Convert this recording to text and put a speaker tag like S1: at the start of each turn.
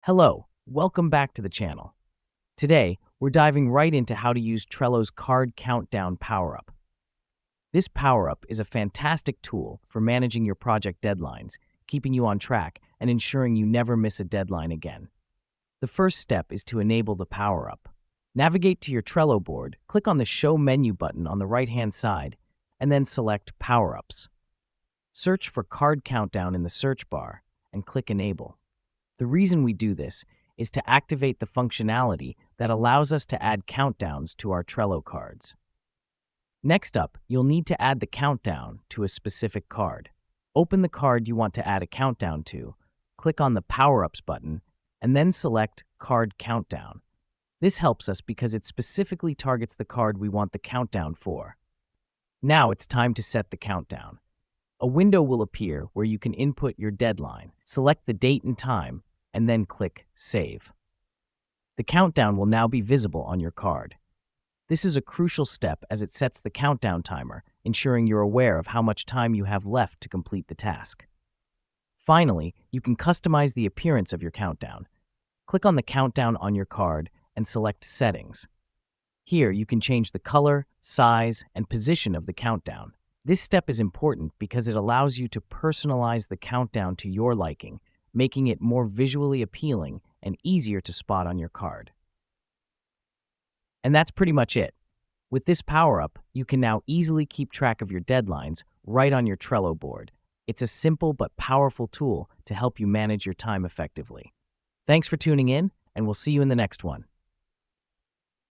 S1: Hello, welcome back to the channel. Today, we're diving right into how to use Trello's Card Countdown power-up. This power-up is a fantastic tool for managing your project deadlines, keeping you on track, and ensuring you never miss a deadline again. The first step is to enable the power-up. Navigate to your Trello board, click on the Show menu button on the right-hand side, and then select Power-ups. Search for Card Countdown in the search bar and click Enable. The reason we do this is to activate the functionality that allows us to add countdowns to our Trello cards. Next up, you'll need to add the countdown to a specific card. Open the card you want to add a countdown to, click on the Power-Ups button, and then select Card Countdown. This helps us because it specifically targets the card we want the countdown for. Now it's time to set the countdown. A window will appear where you can input your deadline, select the date and time, and then click Save. The countdown will now be visible on your card. This is a crucial step as it sets the countdown timer, ensuring you're aware of how much time you have left to complete the task. Finally, you can customize the appearance of your countdown. Click on the countdown on your card and select Settings. Here, you can change the color, size, and position of the countdown. This step is important because it allows you to personalize the countdown to your liking, making it more visually appealing and easier to spot on your card. And that's pretty much it. With this power-up, you can now easily keep track of your deadlines right on your Trello board. It's a simple but powerful tool to help you manage your time effectively. Thanks for tuning in, and we'll see you in the next one.